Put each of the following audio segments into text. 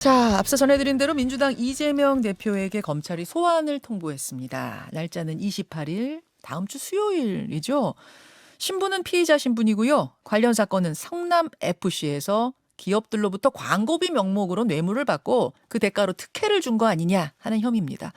자, 앞서 전해드린 대로 민주당 이재명 대표에게 검찰이 소환을 통보했습니다. 날짜는 28일, 다음 주 수요일이죠. 신분은 피의자 신분이고요. 관련 사건은 성남FC에서 기업들로부터 광고비 명목으로 뇌물을 받고 그 대가로 특혜를 준 거 아니냐 하는 혐의입니다.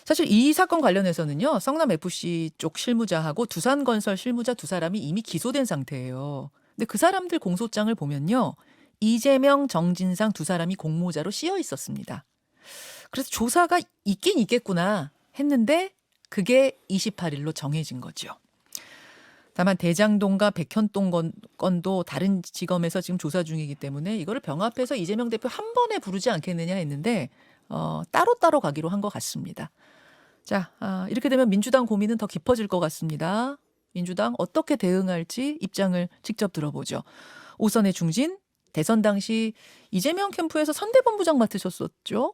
사실 이 사건 관련해서는요, 성남FC 쪽 실무자하고 두산건설 실무자 두 사람이 이미 기소된 상태예요. 근데 그 사람들 공소장을 보면요, 이재명, 정진상 두 사람이 공모자로 씌어 있었습니다. 그래서 조사가 있긴 있겠구나 했는데 그게 28일로 정해진 거죠. 다만 대장동과 백현동 건도 다른 지검에서 지금 조사 중이기 때문에 이거를 병합해서 이재명 대표 한 번에 부르지 않겠느냐 했는데 따로따로 가기로 한 것 같습니다. 자, 이렇게 되면 민주당 고민은 더 깊어질 것 같습니다. 민주당 어떻게 대응할지 입장을 직접 들어보죠. 오선의 중진, 대선 당시 이재명 캠프에서 선대본부장 맡으셨었죠?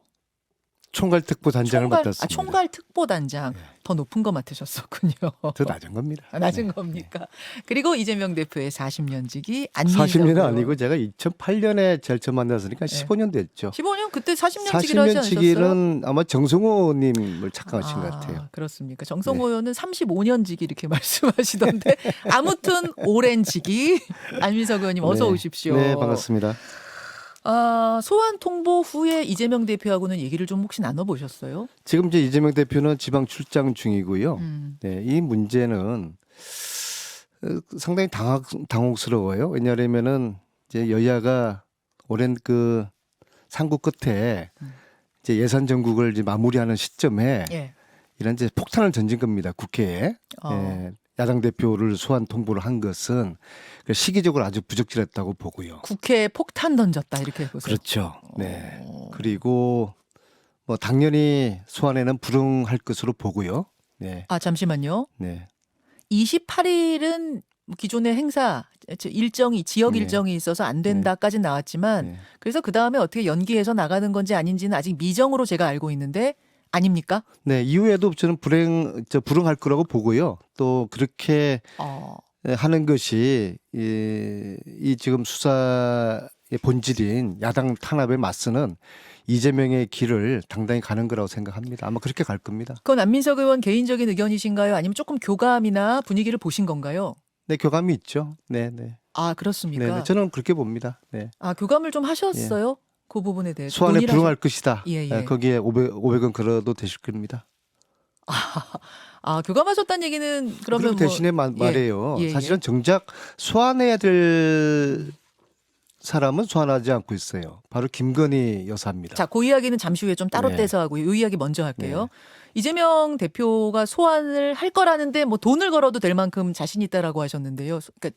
총괄특보단장을 맡았습니다. 총괄특보단장. 네. 더 높은 거 맡으셨었군요. 더 낮은 겁니다. 낮은 네. 겁니까? 그리고 이재명 대표의 40년지기 안민석 40년은 의원. 아니고 제가 2008년에 제일 처음 만났으니까 네. 15년 됐죠. 15년 그때 40년지기를 하지 않으셨어요? 40년치기는 아마 정성호님을 착각하신 것 같아요. 그렇습니까? 정성호 의원은 35년지기 이렇게 말씀하시던데 아무튼 오랜지기 안민석 의원님 어서 네. 오십시오. 네, 반갑습니다. 소환 통보 후에 이재명 대표하고는 얘기를 좀 혹시 나눠보셨어요? 지금 이제 이재명 대표는 지방 출장 중이고요. 네, 이 문제는 상당히 당혹스러워요. 왜냐하면은 이제 여야가 오랜 그 상구 끝에 이제 예산 정국을 이제 마무리하는 시점에 예. 이런 이제 폭탄을 던진 겁니다. 국회에. 예, 야당 대표를 소환 통보를 한 것은 시기적으로 아주 부적절했다고 보고요. 국회에 폭탄 던졌다 이렇게 보세요. 그렇죠. 네. 그리고 뭐 당연히 소환에는 불응할 것으로 보고요. 네. 잠시만요. 네. 28일은 기존의 행사 일정이 지역 네. 일정이 있어서 안 된다까지 나왔지만 네. 그래서 그 다음에 어떻게 연기해서 나가는 건지 아닌지는 아직 미정으로 제가 알고 있는데 아닙니까? 네. 이후에도 저는 불응할 거라고 보고요. 또 그렇게 하는 것이 이 지금 수사의 본질인 야당 탄압에 맞서는 이재명의 길을 당당히 가는 거라고 생각합니다. 아마 그렇게 갈 겁니다. 그건 안민석 의원 개인적인 의견이신가요? 아니면 조금 교감이나 분위기를 보신 건가요? 네, 교감이 있죠. 네, 네. 그렇습니까? 네, 네. 저는 그렇게 봅니다. 네. 교감을 좀 하셨어요? 그 부분에 대해서. 소환에 논의를 불응할 것이다. 예, 예. 네, 거기에 500원 걸어도 되실 겁니다. 교감하셨다는 얘기는 그러면 그럼 대신에 말이에요. 예, 예. 사실은 정작 소환해야 될 사람은 소환하지 않고 있어요. 바로 김건희 여사입니다. 자, 그 이야기는 잠시 후에 좀 따로 네. 떼서 하고 이 이야기 먼저 할게요. 이재명 대표가 소환을 할 거라는데 뭐 돈을 걸어도 될 만큼 자신 있다라고 하셨는데요. 그러니까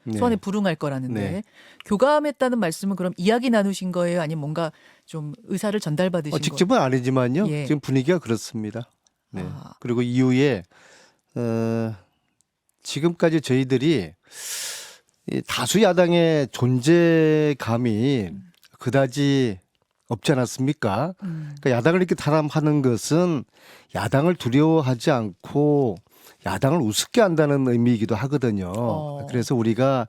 네. 소환에 불응할 거라는데 네. 교감했다는 말씀은 그럼 이야기 나누신 거예요? 아니면 뭔가 좀 의사를 전달받으신 거예요? 직접은 아니지만요. 예. 지금 분위기가 그렇습니다. 네. 아. 그리고 이후에 지금까지 저희들이 이 다수 야당의 존재감이 그다지 없지 않았습니까? 그러니까 야당을 이렇게 탄압하는 것은 야당을 두려워하지 않고 야당을 우습게 한다는 의미이기도 하거든요. 그래서 우리가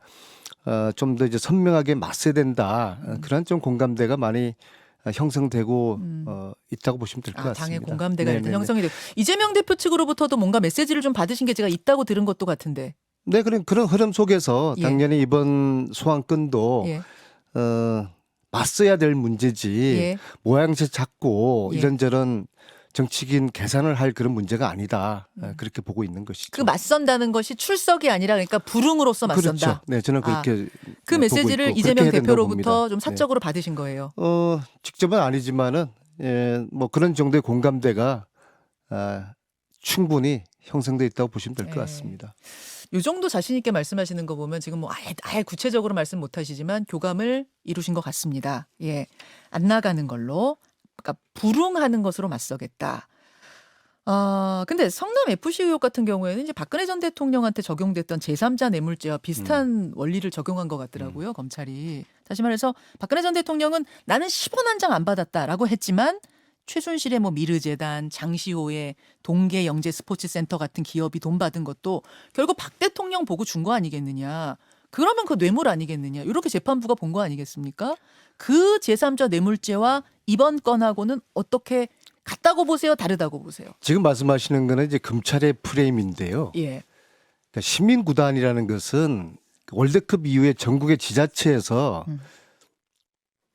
좀 더 이제 선명하게 맞서야 된다. 그런 좀 공감대가 많이 형성되고 있다고 보시면 될 것 같습니다. 당의 공감대가 일단 네네네. 형성이 되고 이재명 대표 측으로부터도 뭔가 메시지를 좀 받으신 게 제가 있다고 들은 것도 같은데. 네, 그런 흐름 속에서 예. 당연히 이번 소환건도 예. 맞서야 될 문제지 예. 모양새 잡고 예. 이런저런 정치적인 계산을 할 그런 문제가 아니다. 그렇게 보고 있는 것이죠. 그 맞선다는 것이 출석이 아니라 그러니까 불응으로서 맞선다. 그렇죠. 네, 저는 그렇게 그 보고 메시지를 있고 이재명 그렇게 해야 된다고 대표로부터 봅니다. 좀 사적으로 받으신 거예요. 직접은 아니지만은 뭐 그런 정도의 공감대가 충분히 형성돼 있다고 보시면 될 것 같습니다. 요 정도 자신 있게 말씀하시는 거 보면 지금 뭐 아예 구체적으로 말씀 못 하시지만 교감을 이루신 것 같습니다. 예. 안 나가는 걸로. 그러니까 불응하는 것으로 맞서겠다. 근데 성남 FC 의혹 같은 경우에는 이제 박근혜 전 대통령한테 적용됐던 제3자 뇌물죄와 비슷한 원리를 적용한 것 같더라고요, 검찰이. 다시 말해서 박근혜 전 대통령은 나는 10원 한 장 안 받았다라고 했지만 최순실의 뭐 미르재단, 장시호의 동계 영재 스포츠센터 같은 기업이 돈 받은 것도 결국 박 대통령 보고 준 거 아니겠느냐. 그러면 그 뇌물 아니겠느냐. 이렇게 재판부가 본 거 아니겠습니까? 그 제3자 뇌물죄와 이번 건하고는 어떻게 같다고 보세요? 다르다고 보세요? 지금 말씀하시는 거는 이제 검찰의 프레임인데요. 예. 그러니까 시민구단이라는 것은 월드컵 이후에 전국의 지자체에서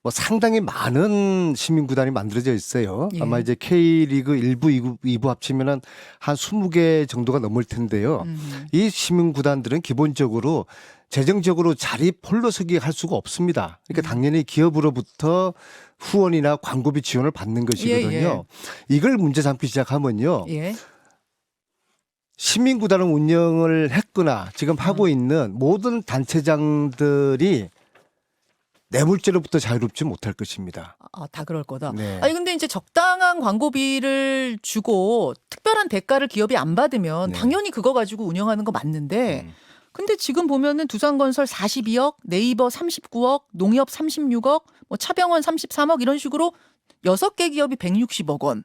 뭐 상당히 많은 시민구단이 만들어져 있어요. 예. 아마 이제 K리그 1부, 2부 합치면은 한 20개 정도가 넘을 텐데요. 이 시민구단들은 기본적으로 재정적으로 자리 홀로 서기 할 수가 없습니다. 그러니까 당연히 기업으로부터 후원이나 광고비 지원을 받는 것이거든요. 예. 이걸 문제 삼기 시작하면요. 예. 시민구단을 운영을 했거나 지금 하고 있는 모든 단체장들이 뇌물죄로부터 자유롭지 못할 것입니다. 아, 다 그럴 거다. 네. 아니 근데 이제 적당한 광고비를 주고 특별한 대가를 기업이 안 받으면 네. 당연히 그거 가지고 운영하는 거 맞는데 근데 지금 보면은 두산건설 42억, 네이버 39억, 농협 36억, 뭐 차병원 33억 이런 식으로 6개 기업이 160억 원.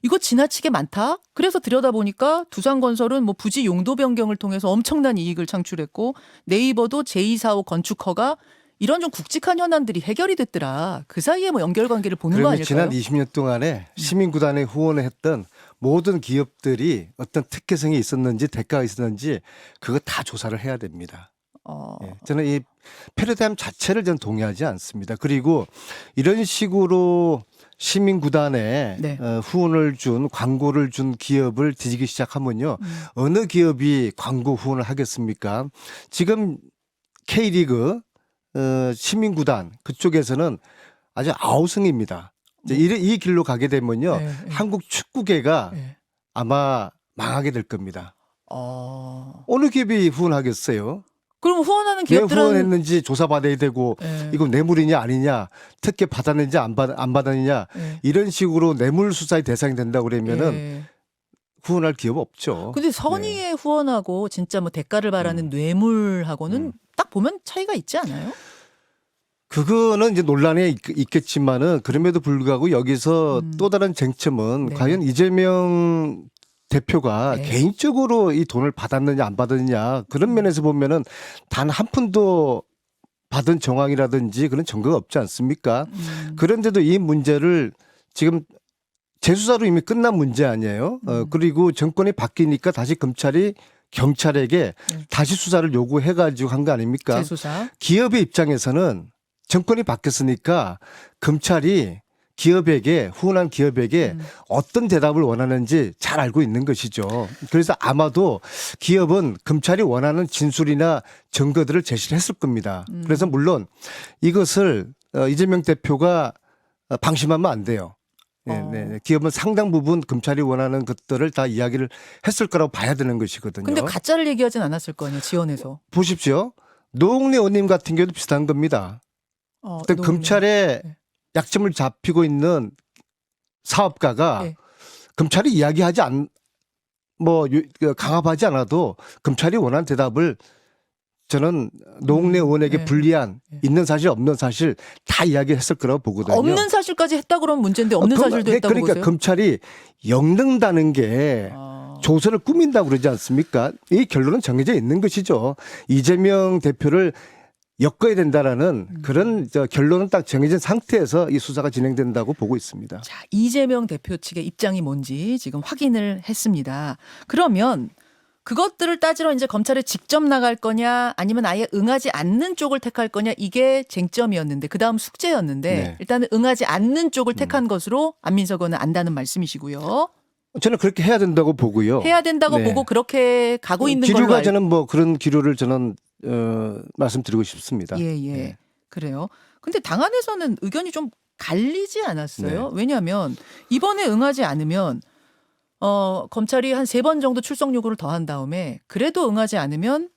이거 지나치게 많다. 그래서 들여다보니까 두산건설은 뭐 부지 용도 변경을 통해서 엄청난 이익을 창출했고 네이버도 제245 건축허가 이런 좀 굵직한 현안들이 해결이 됐더라. 그 사이에 뭐 연결관계를 보는 거 그러면 아닐까요? 지난 20년 동안에 시민구단에 후원을 했던 모든 기업들이 어떤 특혜성이 있었는지 대가가 있었는지 그거 다 조사를 해야 됩니다. 예, 저는 이 패러다임 자체를 저는 동의하지 않습니다. 그리고 이런 식으로 시민구단에 네. 후원을 준 광고를 준 기업을 뒤지기 시작하면요. 어느 기업이 광고 후원을 하겠습니까? 지금 K리그 시민구단 그쪽에서는 아주 아우성입니다. 이제 이 길로 가게 되면요. 네. 한국 축구계가 네. 아마 망하게 될 겁니다. 어. 어느 기업이 후원하겠어요? 그럼 후원하는 왜 기업들은 후원했는지 조사받아야 되고 네. 이거 뇌물이냐 아니냐 특혜 받았는지 안 받았느냐 네. 이런 식으로 뇌물 수사의 대상이 된다고 그러면은 예. 후원할 기업 없죠. 근데 선의의 후원하고 진짜 뭐 대가를 바라는 뇌물하고는 딱 보면 차이가 있지 않아요? 그거는 이제 논란에 있겠지만은 그럼에도 불구하고 여기서 또 다른 쟁점은 네. 과연 이재명 대표가 네. 개인적으로 이 돈을 받았느냐 안 받았느냐 그런 면에서 보면은 단 한 푼도 받은 정황이라든지 그런 증거가 없지 않습니까? 그런데도 이 문제를 지금 재수사로 이미 끝난 문제 아니에요. 그리고 정권이 바뀌니까 다시 검찰이 경찰에게 다시 수사를 요구해가지고 한 거 아닙니까? 재수사. 기업의 입장에서는 정권이 바뀌었으니까 검찰이 기업에게 후원한 기업에게 어떤 대답을 원하는지 잘 알고 있는 것이죠. 그래서 아마도 기업은 검찰이 원하는 진술이나 증거들을 제시를 했을 겁니다. 그래서 물론 이것을 이재명 대표가 방심하면 안 돼요. 네. 기업은 상당 부분 검찰이 원하는 것들을 다 이야기를 했을 거라고 봐야 되는 것이거든요. 근데 가짜를 얘기하진 않았을 거 아니에요. 지원해서. 보십시오. 노웅래 의원님 같은 경우도 비슷한 겁니다. 일단 검찰에 네. 약점을 잡히고 있는 사업가가 네. 검찰이 이야기하지 강압하지 않아도 검찰이 원하는 대답을 저는 노웅래 의원에게 네. 불리한 있는 사실 없는 사실 다 이야기했을 거라고 보거든요. 없는 사실까지 했다 그러면 문제인데 없는 사실도 했다고 그러니까 보세요? 검찰이 엮는다는 게 조선을 꾸민다고 그러지 않습니까? 이 결론은 정해져 있는 것이죠. 이재명 대표를 엮어야 된다라는 그런 결론은 딱 정해진 상태에서 이 수사가 진행된다고 보고 있습니다. 자, 이재명 대표 측의 입장이 뭔지 지금 확인을 했습니다. 그러면 그것들을 따지러 이제 검찰에 직접 나갈 거냐 아니면 아예 응하지 않는 쪽을 택할 거냐 이게 쟁점이었는데 그다음 숙제였는데 네. 일단은 응하지 않는 쪽을 택한 것으로 안민석 의원은 안다는 말씀이시고요. 저는 그렇게 해야 된다고 보고요. 해야 된다고 네. 보고 그렇게 가고 있는 걸로 기류가 저는 뭐 그런 기류를 저는 말씀드리고 싶습니다. 예. 네. 그래요. 근데 당 안에서는 의견이 좀 갈리지 않았어요. 왜냐하면 이번에 응하지 않으면 검찰이 한 3번 정도 출석 요구를 더한 다음에 그래도 응하지 않으면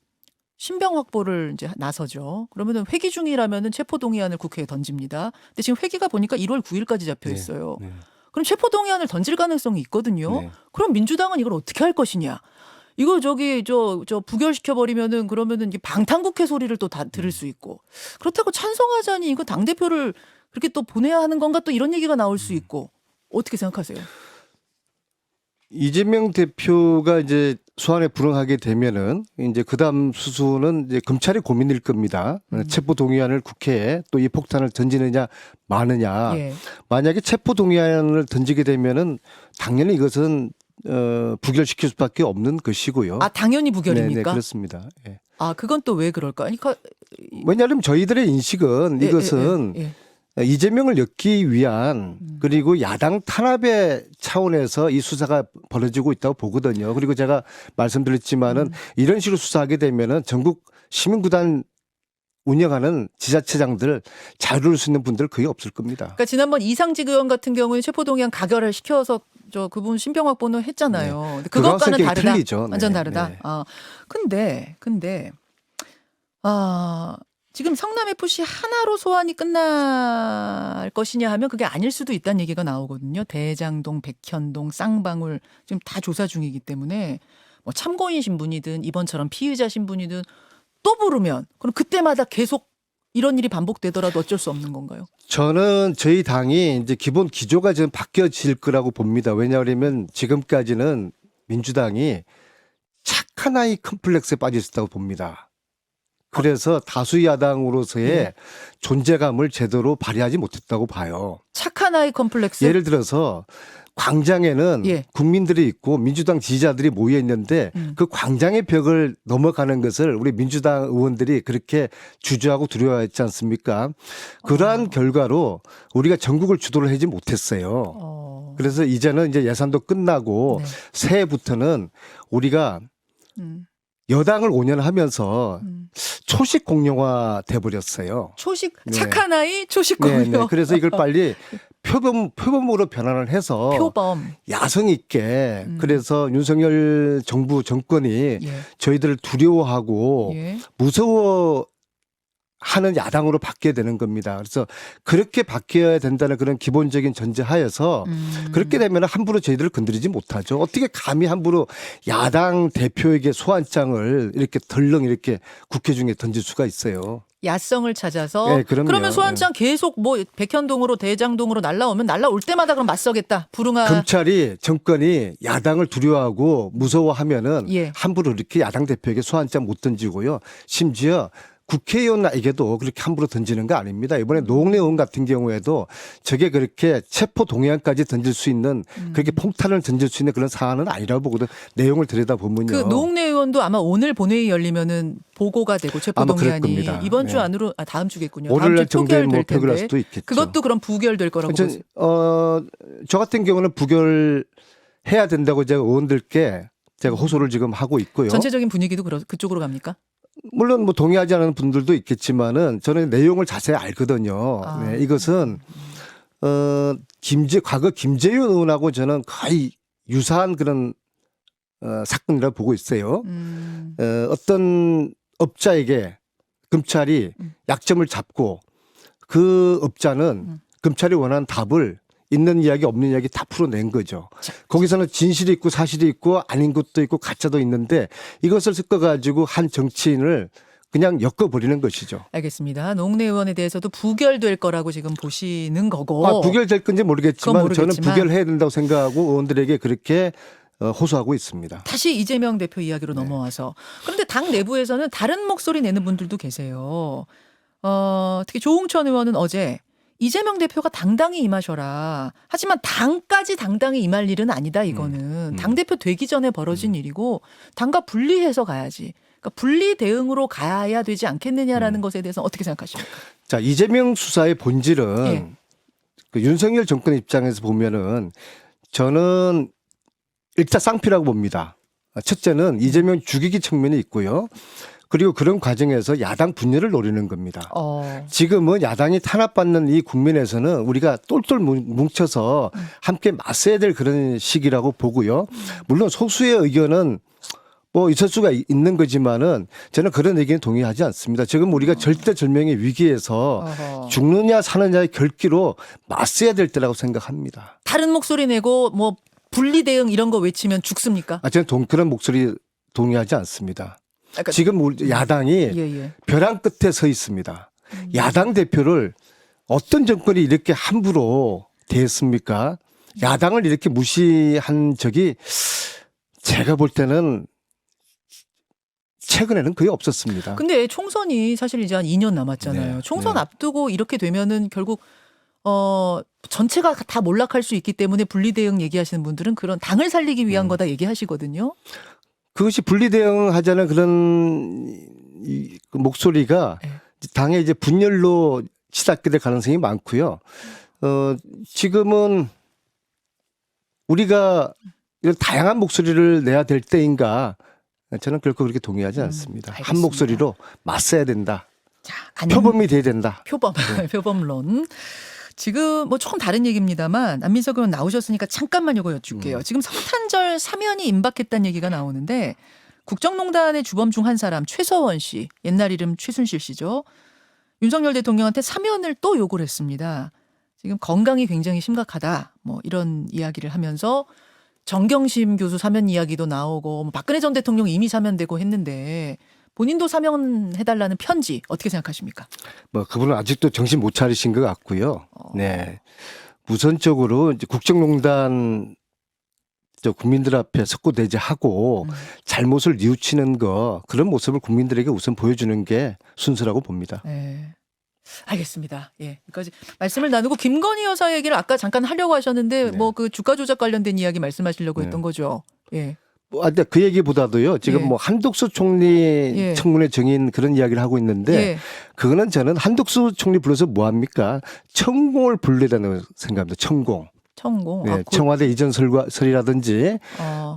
신병 확보를 이제 나서죠. 그러면은 회기 중이라면은 체포 동의안을 국회에 던집니다. 근데 지금 회기가 보니까 1월 9일까지 잡혀 있어요. 네. 그럼 체포 동의안을 던질 가능성이 있거든요. 네. 그럼 민주당은 이걸 어떻게 할 것이냐? 이거 저 부결시켜 버리면은 그러면은 이게 방탄국회 소리를 또 다 들을 수 있고 그렇다고 찬성하자니 이거 당 대표를 그렇게 또 보내야 하는 건가 또 이런 얘기가 나올 수 있고 어떻게 생각하세요? 이재명 대표가 이제 소환에 불응하게 되면은 이제 그다음 수순은 이제 검찰이 고민일 겁니다. 체포 동의안을 국회에 또 이 폭탄을 던지느냐 마느냐. 예. 만약에 체포 동의안을 던지게 되면은 당연히 이것은 부결시킬 수밖에 없는 것이고요. 아, 당연히 네, 부결입니까? 그렇습니다. 예. 아, 그건 또 왜 그럴까? 아니, 왜냐하면 저희들의 인식은 이것은 예. 이재명을 엮기 위한 그리고 야당 탄압의 차원에서 이 수사가 벌어지고 있다고 보거든요. 그리고 제가 말씀드렸지만은 이런 식으로 수사하게 되면은 전국 시민구단 운영하는 지자체장들 자유로울 수 있는 분들 거의 없을 겁니다. 그러니까 지난번 이상직 의원 같은 경우는 체포동의안 가결을 시켜서 그분 신병 확보는 했잖아요. 근데 그것과는 성격이 다르다. 틀리죠. 완전 네, 다르다. 네. 아, 근데 지금 성남 FC 하나로 소환이 끝날 것이냐 하면 그게 아닐 수도 있다는 얘기가 나오거든요. 대장동, 백현동, 쌍방울 지금 다 조사 중이기 때문에 뭐 참고인 신분이든 이번처럼 피의자 신분이든 또 부르면 그럼 그때마다 계속 이런 일이 반복되더라도 어쩔 수 없는 건가요? 저는 저희 당이 이제 기본 기조가 지금 바뀌어질 거라고 봅니다. 왜냐하면 지금까지는 민주당이 착한 아이 컴플렉스에 빠져 있었다고 봅니다. 그래서 다수 야당으로서의 네. 존재감을 제대로 발휘하지 못했다고 봐요. 착한 아이 컴플렉스? 예를 들어서 광장에는 예. 국민들이 있고 민주당 지지자들이 모여 있는데 그 광장의 벽을 넘어가는 것을 우리 민주당 의원들이 그렇게 주저하고 두려워했지 않습니까? 그러한 결과로 우리가 전국을 주도를 하지 못했어요. 그래서 이제는 이제 예산도 끝나고 네. 새해부터는 우리가 음. 여당을 5년 하면서 초식 공룡화 돼버렸어요. 초식 네. 착한 아이 초식 네, 공룡. 네. 그래서 이걸 빨리 표범으로 변환을 해서 표범. 야성 있게 그래서 윤석열 정부 정권이 예. 저희들을 두려워하고 예. 무서워하는 야당으로 바뀌어야 되는 겁니다. 그래서 그렇게 바뀌어야 된다는 그런 기본적인 전제하에서 그렇게 되면 함부로 저희들을 건드리지 못하죠. 어떻게 감히 함부로 야당 대표에게 소환장을 이렇게 덜렁 이렇게 국회 중에 던질 수가 있어요. 야성을 찾아서 네, 그럼요. 그러면 소환장 계속 뭐 백현동으로 대장동으로 날라오면 날라올 때마다 그럼 맞서겠다. 불응하. 검찰이 정권이 야당을 두려워하고 무서워하면은 예. 함부로 이렇게 야당 대표에게 소환장 못 던지고요. 심지어 국회의원에게도 그렇게 함부로 던지는 거 아닙니다. 이번에 노웅래 의원 같은 경우에도 저게 그렇게 체포 동의안까지 던질 수 있는 그렇게 폭탄을 던질 수 있는 그런 사안은 아니라고 보거든. 내용을 들여다보면요. 그 노웅래 의원도 아마 오늘 본회의 열리면은 보고가 되고 체포 아마 그럴 동의안이 겁니다. 이번 주 네. 안으로 다음 주겠군요. 월요일 다음 주 정도에 뭐 표결될 표결할 텐데 수도 있겠죠. 그것도 그럼 부결될 거라고 보세요. 저 같은 경우는 부결해야 된다고 제가 의원들께 제가 호소를 지금 하고 있고요. 전체적인 분위기도 그쪽으로 갑니까? 물론 뭐 동의하지 않는 분들도 있겠지만은 저는 내용을 자세히 알거든요. 아. 네, 이것은 과거 김재윤 의원하고 저는 거의 유사한 그런 사건이라고 보고 있어요. 어떤 업자에게 검찰이 약점을 잡고 그 업자는 검찰이 원하는 답을 있는 이야기 없는 이야기 다 풀어낸 거죠. 거기서는 진실이 있고 사실이 있고 아닌 것도 있고 가짜도 있는데 이것을 섞어가지고 한 정치인을 그냥 엮어버리는 것이죠. 알겠습니다. 노웅래 의원에 대해서도 부결될 거라고 지금 보시는 거고. 부결될 건지 모르겠지만, 그건 저는 모르겠지만. 부결해야 된다고 생각하고 의원들에게 그렇게 호소하고 있습니다. 다시 이재명 대표 이야기로 넘어와서. 그런데 당 내부에서는 다른 목소리 내는 분들도 계세요. 특히 조홍천 의원은 어제 이재명 대표가 당당히 임하셔라. 하지만 당까지 당당히 임할 일은 아니다. 이거는 당대표 되기 전에 벌어진 일이고 당과 분리해서 가야지. 그러니까 분리 대응으로 가야 되지 않겠느냐라는 것에 대해서 어떻게 생각하십니까? 자, 이재명 수사의 본질은 예. 그 윤석열 정권 입장에서 보면은 저는 일타쌍피라고 봅니다. 첫째는 이재명 죽이기 측면이 있고요. 그리고 그런 과정에서 야당 분열을 노리는 겁니다. 지금은 야당이 탄압받는 이 국면에서는 우리가 똘똘 뭉쳐서 함께 맞서야 될 그런 시기라고 보고요. 물론 소수의 의견은 뭐 있을 수가 있는 거지만은 저는 그런 의견에 동의하지 않습니다. 지금 우리가 절대절명의 위기에서 죽느냐 사느냐의 결기로 맞서야 될 때라고 생각합니다. 다른 목소리 내고 뭐 분리 대응 이런 거 외치면 죽습니까? 저는 그런 목소리 동의하지 않습니다. 그러니까 지금 우리 야당이 벼랑 끝에 서 있습니다. 야당 대표를 어떤 정권이 이렇게 함부로 대했습니까? 야당을 이렇게 무시한 적이 제가 볼 때는 최근에는 거의 없었습니다. 근데 총선이 사실 이제 한 2년 남았잖아요. 네, 총선 네. 앞두고 이렇게 되면은 결국 전체가 다 몰락할 수 있기 때문에 분리대응 얘기하시는 분들은 그런 당을 살리기 위한 거다 얘기하시거든요. 그것이 분리대응하자는 그런 그 목소리가 네. 당의 이제 분열로 치닫게 될 가능성이 많고요. 지금은 우리가 이런 다양한 목소리를 내야 될 때인가? 저는 결코 그렇게 동의하지 않습니다. 한 알겠습니다. 목소리로 맞서야 된다. 자, 표범이 돼야 된다. 표범, 표범론. 지금 뭐 조금 다른 얘기입니다만 안민석 의원 나오셨으니까 잠깐만 이거 여쭐게요. 지금 성탄절 사면이 임박했다는 얘기가 나오는데 국정농단의 주범 중 한 사람 최서원 씨, 옛날 이름 최순실 씨죠. 윤석열 대통령한테 사면을 또 요구를 했습니다. 지금 건강이 굉장히 심각하다. 뭐 이런 이야기를 하면서 정경심 교수 사면 이야기도 나오고 뭐 박근혜 전 대통령 이미 사면되고 했는데 본인도 사면해달라는 편지 어떻게 생각하십니까? 뭐 그분은 아직도 정신 못 차리신 것 같고요. 네. 우선적으로 이제 국정농단 국민들 앞에 석고대죄하고 잘못을 뉘우치는 거 그런 모습을 국민들에게 우선 보여주는 게 순서라고 봅니다. 네. 알겠습니다. 예. 여기까지 말씀을 나누고 김건희 여사 얘기를 아까 잠깐 하려고 하셨는데 네. 뭐 그 주가 조작 관련된 이야기 말씀하시려고 네. 했던 거죠. 예. 근데 그 얘기보다도요. 지금 예. 뭐 한독수 총리 예. 청문회 정인 그런 이야기를 하고 있는데 예. 그거는 저는 한독수 총리 불러서 뭐 합니까? 천공을 불러야 된다고 생각합니다. 천공. 천공. 네, 청와대 이전 설이라든지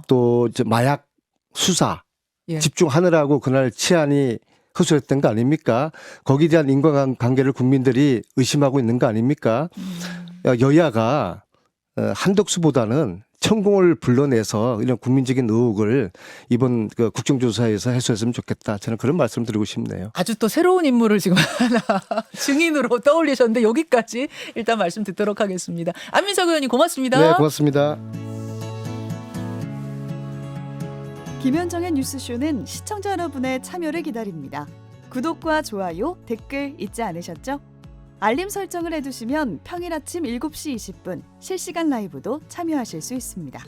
또 저 마약 수사 예. 집중하느라고 그날 치안이 허술했던 거 아닙니까? 거기에 대한 인과관계를 국민들이 의심하고 있는 거 아닙니까? 여야가 한덕수보다는 천공을 불러내서 이런 국민적인 의혹을 이번 그 국정조사에서 해소했으면 좋겠다. 저는 그런 말씀 드리고 싶네요. 아주 또 새로운 인물을 지금 하나 증인으로 떠올리셨는데 여기까지 일단 말씀 듣도록 하겠습니다. 안민석 의원님 고맙습니다. 네, 고맙습니다. 김현정의 뉴스쇼는 시청자 여러분의 참여를 기다립니다. 구독과 좋아요, 댓글 잊지 않으셨죠? 알림 설정을 해두시면 평일 아침 7시 20분 실시간 라이브도 참여하실 수 있습니다.